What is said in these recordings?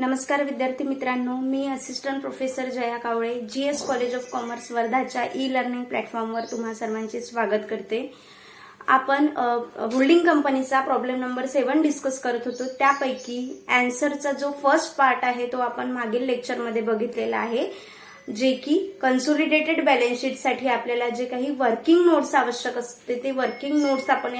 नमस्कार विद्यार्थी मित्रांनो, मी assistant professor Jaya Kawale, GS college of commerce वर्धाच्या ई लर्निंग प्लॅटफॉर्मवर तुम्हा सर्वांचे स्वागत करते। आपण होल्डिंग कंपनीचा प्रॉब्लेम नंबर 7 डिस्कस करत होतो। त्यापैकी आन्सरचा जो फर्स्ट पार्ट आहे तो आपण मागील लेक्चरमध्ये बघितलेला आहे, जे की कन्सोलिडेटेड बॅलन्स शीट साठी आपल्याला जे काही वर्किंग नोट्स आवश्यक असते ते वर्किंग नोट्स आपण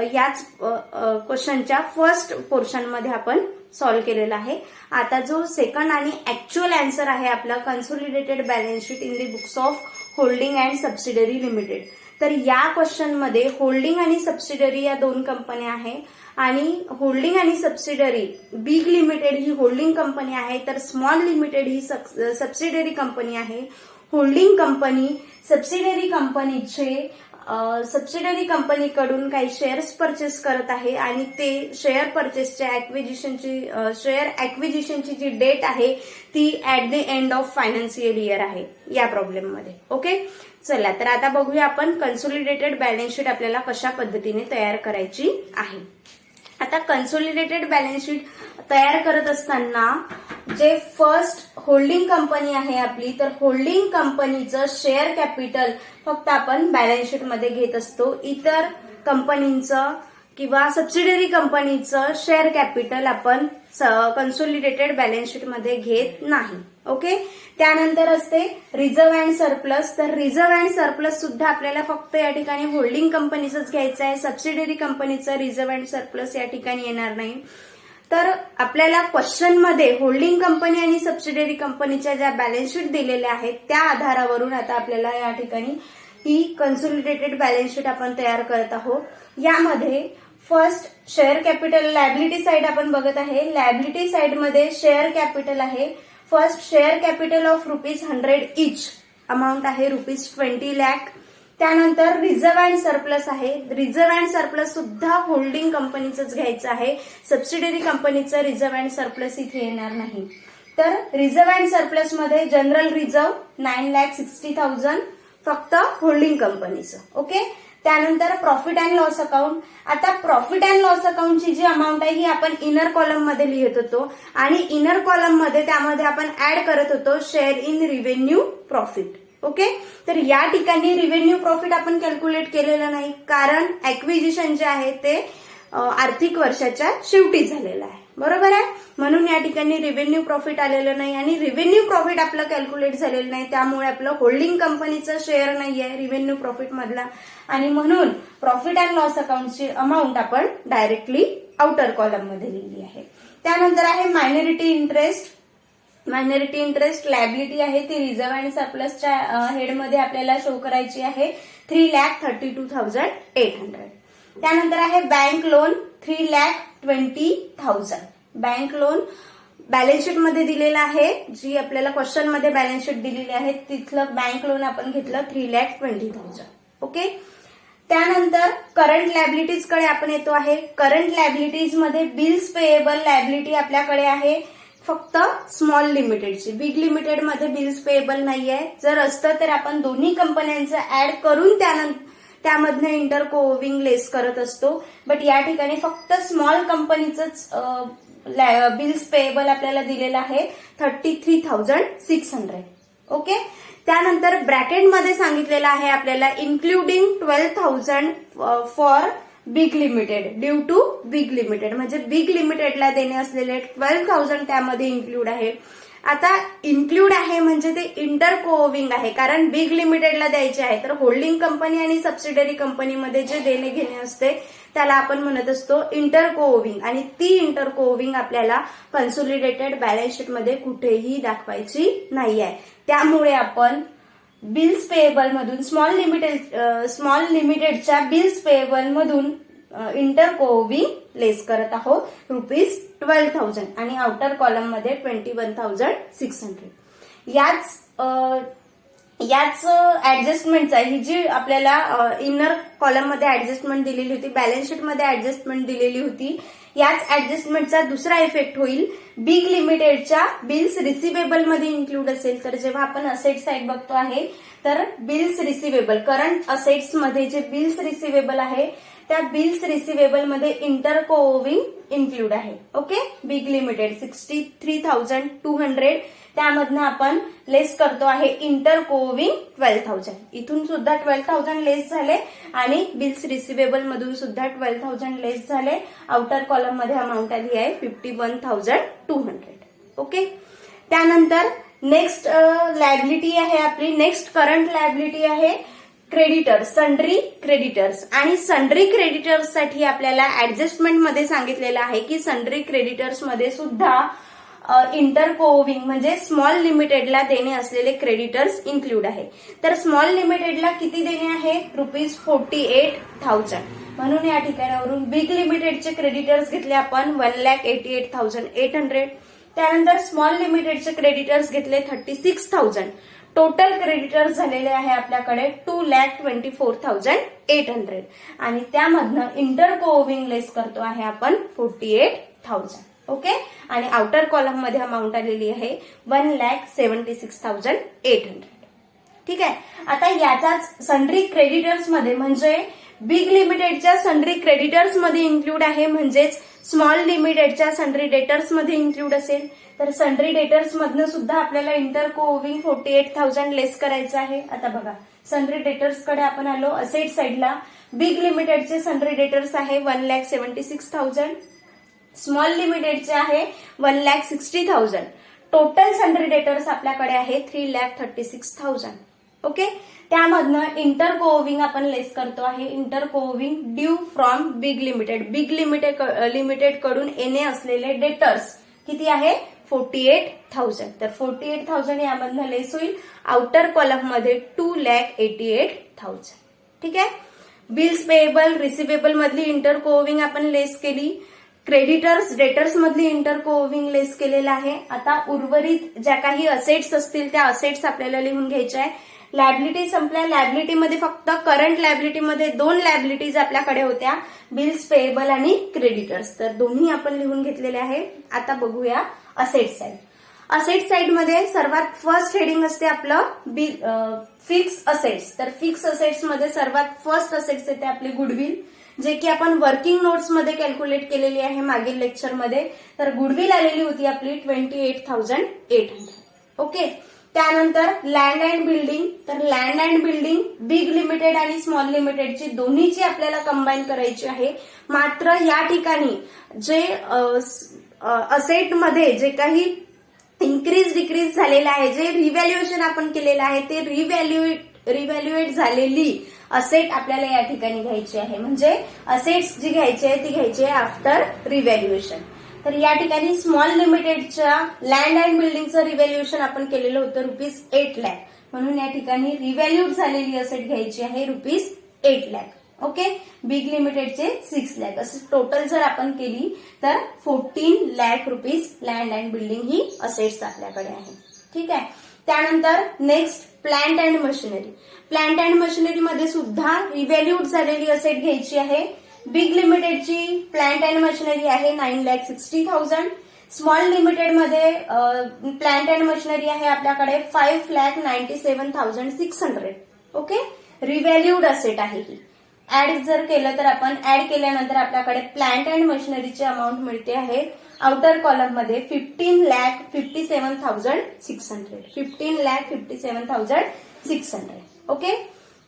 याच क्वेश्चनच्या फर्स्ट पोर्शन मध्ये आपण सॉल्व्ह केलेला आहे। आता जो सेकंड आणि ऍक्च्युअल आन्सर आहे आपला consolidated balance sheet in the books of holding and subsidiary limited. तर या क्वेश्चन मध्ये होल्डिंग आणि सबसिडरी या दोन कंपन्या आहे आणि होल्डिंग आणि सबसिडरी बिग लिमिटेड ही होल्डिंग कंपनी आहे, तर स्मॉल लिमिटेड ही सबसिडरी कंपनी आहे। होल्डिंग कंपनी सबसिडरी कंपनीकडून काही शेअर्स परचेस करत आहे आणि ते शेअर परचेसच्या शेअर ऍक्विजिशनची जी डेट आहे ती at the end of financial year आहे या प्रॉब्लेम मध्ये। ओके, चला तर आता बघूया आपण कन्सोलिडेटेड बॅलन्स शीट आपल्याला कशा पद्धतीने तयार करायची आहे। आता कन्सोलिडेटेड बॅलन्स शीट तयार करत असताना जे फर्स्ट होल्डिंग कंपनी आहे आपली, तर होल्डिंग कंपनीचं शेअर कॅपिटल फक्त आपण बॅलन्स शीट मध्ये घेत असतो। इतर कंपनीचं किंवा सबसिडरी कंपनीचं शेअर कॅपिटल आपण कन्सोलिडेटेड बॅलन्स शीट मध्ये घेत नाही। ओके, त्यानंतर असते रिझर्व्ह अँड सरप्लस। तर रिझर्व्ह अँड सरप्लस सुद्धा आपल्याला फक्त या ठिकाणी होल्डिंग कंपनीचंच घ्यायचं आहे, सबसिडरी कंपनीचं रिझर्व्ह अँड सरप्लस या ठिकाणी येणार नाही। तर आपल्याला क्वेश्चन मध्ये होल्डिंग कंपनी आणि सबसिडरी कंपनीच्या ज्या बॅलन्स शीट दिलेल्या आहेत त्या आधारावरून आता आपल्याला या ठिकाणी ही कन्सोलिडेटेड बॅलन्स शीट आपण तयार करत आहोत। यामध्ये first share capital liability side आपण बघत आहे। लायबिलिटी साइड मध्ये शेअर कॅपिटल आहे। First share capital of ₹100 each, amount आहे ₹20 लाख। त्यानंतर रिझर्व्ह अँड सरप्लस आहे। रिझर्व्ह अँड सरप्लस सुद्धा होल्डिंग कंपनीचंच घ्यायचं आहे, सबसिडरी कंपनीचं रिझर्व्ह अँड सरप्लस इथे येणार नाही। तर रिझर्व्ह अँड सरप्लस मध्ये जनरल रिझर्व्ह 9,60,000 फक्त होल्डिंग कंपनीचं। ओके, त्यानंतर प्रॉफिट अँड लॉस अकाउंट। आता प्रॉफिट अँड लॉस अकाउंटची जी अमाऊंट आहे ही आपण इनर कॉलम मध्ये लिहित होतो आणि इनर कॉलम मध्ये त्यामध्ये आपण ऍड करत होतो share in revenue profit. Okay, तर या ठिकाणी रिव्हेन्यू प्रॉफिट आपण कॅल्क्युलेट केलेलं नाही, कारण ऍक्विजिशन जे आहे ते आर्थिक वर्षाच्या शेवटी झालेलं आहे, बरोबर आहे। म्हणून या ठिकाणी रिव्हेन्यू प्रॉफिट आलेलं नाही आणि रिव्हेन्यू प्रॉफिट आपलं कॅल्क्युलेट झालेलं नाही, त्यामुळे आपलं होल्डिंग कंपनीचं शेअर नाहीये रिव्हेन्यू प्रॉफिट मधला आणि म्हणून प्रॉफिट अँड लॉस अकाउंटची अमाऊंट आपण डायरेक्टली आउटर कॉलम मध्ये लिहिली आहे। त्यानंतर आहे minority interest. Minority interest liability आहे, ती रिझर्व्ह अँड सरप्लसच्या हेडमध्ये आपल्याला शो करायची आहे, 3,32,800। त्यानंतर आहे bank loan 3,20,000। Bank loan balance sheet मध्ये दिलेला आहे, जी आपल्याला क्वेश्चन मध्ये बॅलन्स शीट दिलेली आहे तिथलं बँक लोन आपण घेतलं 3,20,000। ओके, त्यानंतर करंट लायबिलिटीज कडे आपण येतो आहे। करंट लायबिलिटीज मध्ये बिल्स पेएबल लायबिलिटी आपल्याकडे आहे फक्त स्मॉल लिमिटेडची, बिग लिमिटेड मध्ये बिल्स पेएबल नाहीये। जर असतं तर आपण दोन्ही कंपन्यांचं ऍड करून त्यामधनं इंटर कोविंग लेस करत असतो, बट या ठिकाणी फक्त स्मॉल कंपनीचंच बिल्स पेएबल आपल्याला दिलेलं आहे 33,600। ओके, त्यानंतर ब्रॅकेटमध्ये सांगितलेलं आहे आपल्याला including 12,000 for big limited due to big limited, म्हणजे बिग लिमिटेडला देणे असलेले 12,000 त्यामध्ये इन्क्लूड आहे। आता इन्क्लूड आहे म्हणजे ते इंटर कोविंग आहे, कारण बिग लिमिटेडला द्यायचे आहे, तर होल्डिंग कंपनी आणि सबसिडरी कंपनीमध्ये जे देणे घेणे असते त्याला आपण म्हणत असतो इंटर कोविंग, आणि ती इंटर कोविंग आपल्याला कन्सोलिडेटेड बॅलन्स शीट मध्ये कुठेही दाखवायची नाहीये। त्यामुळे आपण बिल्स पेएबल मधून स्मॉल लिमिटेडच्या बिल्स पेएबल मधून इंटर कोविंग लेस करत आहोत ₹12,000 आणि आउटर कॉलम मध्ये 21,600। याच ऍडजस्टमेंटचा ही जी आपल्याला इनर कॉलम मध्ये ऍडजस्टमेंट दिलेली होती, बॅलन्स शीट मध्ये ऍडजस्टमेंट दिलेली होती, याच ऍडजस्टमेंटचा दुसरा इफेक्ट होईल बिग लिमिटेडच्या बिल्स रिसिवेबल मध्ये इन्क्लूड असेल। तर जेव्हा आपण असेट साइड बघतो आहे तर बिल्स रिसिवेबल करंट असेट्स मध्ये जे बिल्स रिसिवेबल आहे त्या बिल्स रिसिवेबल मध्ये इंटर कोविंग इन्क्लूड आहे. ओके, बिग लिमिटेड 63,200 त्यामधनं आपण लेस करतो आहे इंटर कोविंग 12,000. इथून सुद्धा 12,000 लेस झाले आणि बिल्स रिसिवेबल मधून सुद्धा 12,000 लेस झाले. आउटर कॉलम मध्ये अमाऊंट आली आहे 51,200. ओके, त्यानंतर नेक्स्ट लायबिलिटी आहे आपली, नेक्स्ट करंट लायबिलिटी आहे क्रेडिटर्स, सन्ड्री क्रेडिटर्स. आणि सन्ड्री क्रेडिटर्स साठी आपल्याला ऍडजस्टमेंट मध्ये सांगितलेलं आहे की सन्ड्री क्रेडिटर्स मध्ये सुद्धा इंटर कोविंग म्हणजे स्मॉल लिमिटेडला देणे असलेले क्रेडिटर्स इन्क्लूड आहे. तर स्मॉल लिमिटेडला किती देणे आहे? ₹48,000. म्हणून या ठिकाणावरून बिग लिमिटेडचे क्रेडिटर्स घेतले आपण 1,88,800. त्यानंतर स्मॉल लिमिटेडचे क्रेडिटर्स घेतले 36,000. टोटल क्रेडिटर्स झालेले आहे आपल्याकडे 2,24,800 आणि त्यामधनं इंटर कोविंग लेस करतो आहे आपण 48,000. ओके, आणि आउटर कॉलम मध्ये अमाऊंट आलेली आहे 1,76,800. ठीक आहे, आता याचाच सन्ड्री क्रेडिटर्स मध्ये म्हणजे बिग लिमिटेडच्या सन्ड्री क्रेडिटर्स मध्ये इन्क्लूड आहे, म्हणजेच स्मॉल लिमिटेडच्या सन्ड्री डेटर्स मध्ये इन्क्लूड असेल. तर सन्ड्री डेटर्स मधनं सुद्धा आपल्याला इंटर कोविंग 48,000 लेस करायचं आहे. आता बघा, सन्ड्री डेटर्स कडे आपण आलो. असेट साइडला बिग लिमिटेडचे सन्ड्री डेटर्स आहे 1,76,000. स्मॉल लिमिटेडचे आहे 1,60,000. टोटल सन्ड्री डेटर्स आपल्याकडे आहे 3,36,000. ओके, त्यामधनं इंटर कोविंग आपण लेस करतो आहे. Inter coaching due from big limited, big limited कडून येणे असलेले डेटर्स किती आहे? 48,000. तर 48,000 यामधनं लेस होईल. आउटर कॉलम मध्ये 2,88,000. ठीक आहे, बिल्स पेएबल रिसिवेबल मधली इंटर कोविंग आपण लेस केली. क्रेडिटर्स डेटर्स मधली इंटर कोविंग लेस केलेला आहे. आता उर्वरित ज्या काही असेट्स असतील त्या असेट्स आपल्याला लिहून घ्यायच्या आहे. लायबिलिटी संपल्या. लायबिलिटीमध्ये फक्त करंट लायबिलिटीमध्ये 2 लायबिलिटीज आपल्याकडे होत्या, बिल्स पेएबल आणि क्रेडिटर्स. तर दोन्ही आपण लिहून घेतलेले आहे. आता बघूया असेट साइड. असेट साइड मध्ये सर्वात फर्स्ट हेडिंग असते आपलं फिक्स असेट्स. तर फिक्स असेट्स मध्ये सर्वात फर्स्ट असेट्स येते आपली गुडविल, जे की आपण वर्किंग नोट्स मध्ये कॅल्क्युलेट केलेली आहे मागील लेक्चरमध्ये. तर गुडविल आलेली होती आपली 28,800. ओके, त्यानंतर लँड अँड बिल्डिंग. तर land and building big limited आणि स्मॉल लिमिटेडची दोन्हीची आपल्याला कंबाईन करायची आहे. मात्र या ठिकाणी जे असेटमध्ये जे काही इन्क्रीज डिक्रीज झालेलं आहे, जे रिव्हॅल्युएशन आपण केलेलं आहे, ते रिव्हॅल्युएट झालेली असेट आपल्याला या ठिकाणी घ्यायची आहे. म्हणजे असेट्स जी घ्यायची आहे ती घ्यायची आहे आफ्टर रिव्हॅल्युएशन. तर या ठिकाणी स्मॉल लिमिटेडच्या लँड अँड बिल्डिंगचं रिव्हॅल्युएशन आपण केलेलं होतं ₹8 लाख. म्हणून या ठिकाणी रिव्हॅल्यूड झालेली असेट घ्यायची आहे ₹8 लाख. ओके, बिग लिमिटेडचे 6 लाख. असं टोटल जर आपण केली तर 14 lakh rupees land and building he assets आपल्याकडे आहे. ठीक आहे, त्यानंतर next plant and machinery. Plant and machinery मध्ये सुद्धा रिव्हॅल्यूड झालेली असेट घ्यायची आहे. बिग लिमिटेडची प्लांट अँड मशिनरी आहे 9,60,000. स्मॉल लिमिटेडमध्ये प्लांट अँड मशिनरी आहे आपल्याकडे 5,97,600. ओके, रिव्हॅल्यूड असेट आहे ही. ऍड जर केलं तर आपण ऍड केल्यानंतर आपल्याकडे प्लांट अँड मशिनरीची अमाऊंट मिळते आहे आउटर कॉलम मध्ये 15,57,600. 15,57,600. ओके,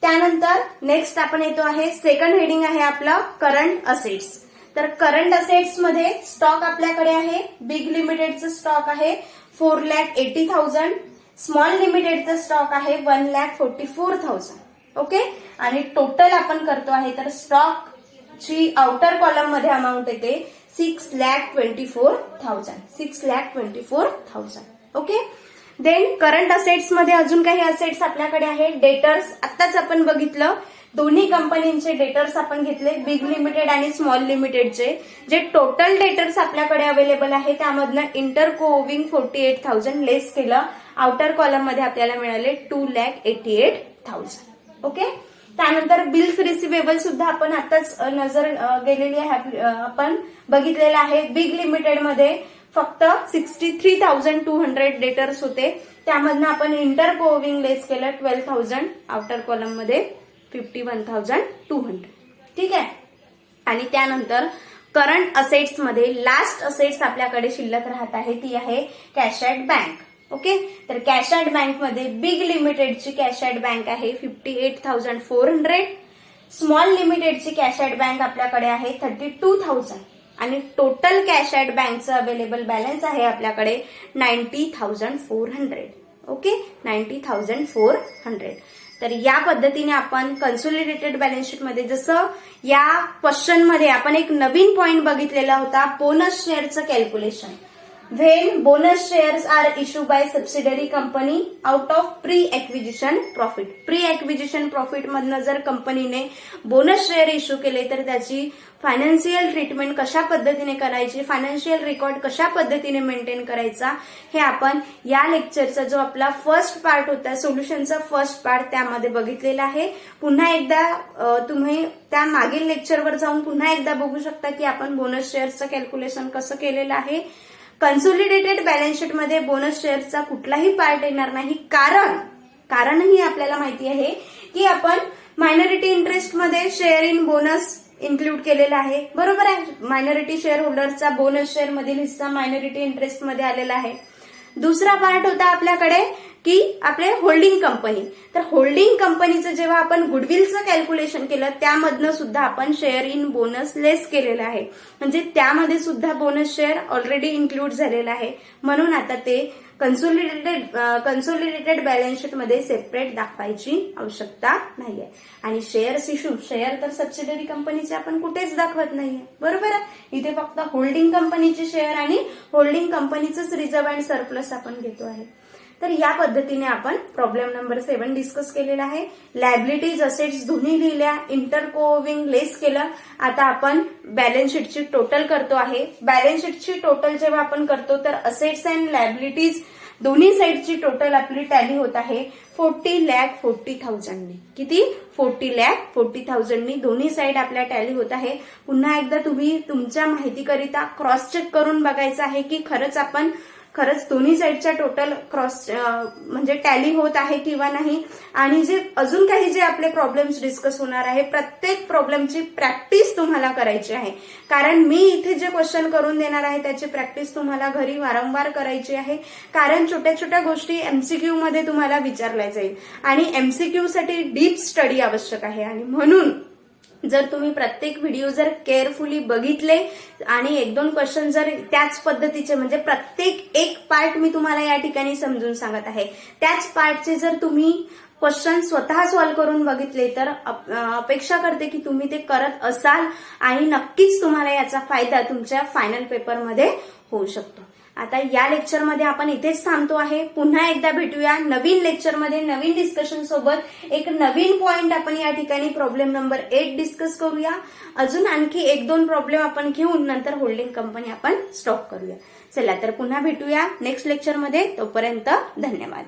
त्यानंतर नेक्स्ट आपण येतो आहे सेकंड हेडिंग आहे आपलं करंट असेट्स. तर करंट असेट्स मध्ये स्टॉक आपल्याकडे आहे. बिग लिमिटेडचं स्टॉक आहे 4,80,000. स्मॉल लिमिटेडचा स्टॉक आहे 1,44,000. ओके, आणि टोटल आपण करतो आहे तर स्टॉकची आउटर कॉलम मध्ये अमाऊंट येते 6,24,000. 6,24,000. ओके, देन करंट असेट्स मध्ये अजून काही असेट्स आपल्याकडे आहे. डेटर्स आत्ताच आपण बघितलं, दोन्ही कंपनींचे डेटर्स आपण घेतले, बिग लिमिटेड आणि स्मॉल लिमिटेडचे. जे टोटल डेटर्स आपल्याकडे अवेलेबल आहे त्यामधनं इंटर कोविंग 48,000 लेस केलं. आउटर कॉलम मध्ये आपल्याला मिळाले 2,88,000. ओके, त्यानंतर बिल्स रिसिवेबल सुद्धा आपण आताच नजर गेलेली आहे, आपण बघितलेलं आहे. बिग लिमिटेड मध्ये फक्त 63,200 डेटर्स होते, त्यामधनं आपण इंटर कोविंग लेस केलं 12,000. आउटर कॉलम मध्ये 51,200. ठीक आहे, आणि त्यानंतर करंट असेट्स मध्ये लास्ट असेट्स आपल्याकडे शिल्लक राहत आहे ती आहे कॅश ॲट बँक. ओके, तर कॅश ॲट बँक मध्ये बिग लिमिटेडची कॅश ॲट बँक आहे 58,400, स्मॉल लिमिटेडची कॅश ॲट बँक आपल्याकडे आहे 32,000 आणि टोटल कॅश ॲट बँकचं अवेलेबल बॅलन्स आहे आपल्याकडे 90,400. ओके, 90,400. तर या पद्धतीने आपण कन्सोलिडेटेड बॅलन्स शीट मध्ये जसं या क्वेश्चन मध्ये आपण एक नवीन पॉइंट बघितलेला होता, बोनस शेअरचं calculation. When bonus shares are issue by subsidiary company out of pre acquisition profit. Pre acquisition profit मधनं जर कंपनीने बोनस शेअर इश्यू केले तर त्याची फायनान्शियल ट्रीटमेंट कशा पद्धतीने करायची, फायनान्शियल रेकॉर्ड कशा पद्धतीने मेंटेन करायचा, हे आपण या लेक्चरचा जो आपला फर्स्ट पार्ट होता, सोल्युशनचा फर्स्ट पार्ट, त्यामध्ये बघितलेला आहे. पुन्हा एकदा तुम्ही त्या मागील लेक्चरवर जाऊन पुन्हा एकदा बघू शकता की आपण बोनस शेअरचं कॅल्क्युलेशन कसं केलेलं आहे. कन्सोलिडेटेड बॅलन्स शीट मध्ये बोनस शेअरचा कुठलाही पार्ट येणार नाही, कारणही आपल्याला माहिती आहे की आपण मायनॉरिटी इंटरेस्ट मध्ये शेअर इन बोनस इन्क्लूड केलेला आहे. बरोबर आहे, मायनॉरिटी शेअर होल्डरचा बोनस शेअर मधील हिस्सा मायनॉरिटी इंटरेस्ट मध्ये आलेला आहे. दुसरा पार्ट होता आपल्याकडे की आपले होल्डिंग कंपनी. तर होल्डिंग कंपनीचं जेव्हा आपण गुडविलचं कॅल्क्युलेशन केलं त्यामधनं सुद्धा आपण शेअर इन बोनस लेस केलेलं आहे, म्हणजे त्यामध्ये सुद्धा बोनस शेअर ऑलरेडी इन्क्लूड झालेला आहे. म्हणून आता ते कन्सोलिडेटेड बॅलन्स शीट मध्ये सेपरेट दाखवायची आवश्यकता नाहीये. आणि शेअर्स इश्यू, शेअर तर सबसिडरी कंपनीचे आपण कुठेच दाखवत नाहीये. बरोबर आहे, इथे फक्त होल्डिंग कंपनीचे शेअर आणि होल्डिंग कंपनीचंच रिझर्व्ह अँड सरप्लस आपण घेतो आहे. तर या पद्धतीने आपण प्रॉब्लेम नंबर 7 डिस्कस केलेला आहे. लायबिलिटीज असेट्स दोन्ही लिहिल्या, इंटरकोविंग लेस केलं. आता आपण बॅलन्स शीटची टोटल करतो आहे. बॅलन्स शीटची टोटल जेव्हा आपण करतो तर असेट्स अँड लायबिलिटीज दोन्ही साईडची टोटल आपली टॅली होत आहे 40,40,000 किती 40,40,000 दोन्ही साईड आपल्या टॅली होत आहे. पुन्हा एकदा तुम्ही तुमच्या माहितीकरिता क्रॉस चेक करून बघायचं आहे की खरंच दोन्ही साईडच्या टोटल क्रॉस म्हणजे टॅली होत आहे किंवा नाही. आणि जे अजून काही जे आपले प्रॉब्लेम्स डिस्कस होणार आहे, प्रत्येक प्रॉब्लेमची प्रॅक्टिस तुम्हाला करायची आहे. कारण मी इथे जे क्वेश्चन करून देणार आहे त्याची प्रॅक्टिस तुम्हाला घरी वारंवार करायची आहे. कारण छोट्या छोट्या गोष्टी एमसीक्यू मध्ये तुम्हाला विचारल्या जाईल आणि एमसीक्यू साठी डीप स्टडी आवश्यक आहे. आणि म्हणून जर तुम्ही प्रत्येक व्हिडिओ जर केअरफुली बघितले आणि 1-2 क्वेश्चन जर त्याच पद्धतीचे, म्हणजे प्रत्येक एक पार्ट मी तुम्हाला या ठिकाणी समजून सांगत आहे, त्याच पार्टचे जर तुम्ही क्वेश्चन स्वतः सॉल्व्ह करून बघितले तर अपेक्षा करते की तुम्ही ते करत असाल आणि नक्कीच तुम्हाला याचा फायदा तुमच्या फायनल पेपरमध्ये होऊ शकतो. आता या लेक्चरमध्ये आपण इथेच थांबतो आहे. पुन्हा एकदा भेटूया नवीन लेक्चरमध्ये नवीन डिस्कशन सोबत. एक नवीन पॉइंट आपण या ठिकाणी प्रॉब्लेम नंबर 8 डिस्कस करूया. अजून आणखी 1-2 प्रॉब्लेम आपण घेऊन नंतर होल्डिंग कंपनी आपण स्टॉप करूया. चला तर पुन्हा भेटूया नेक्स्ट लेक्चरमध्ये. तोपर्यंत धन्यवाद.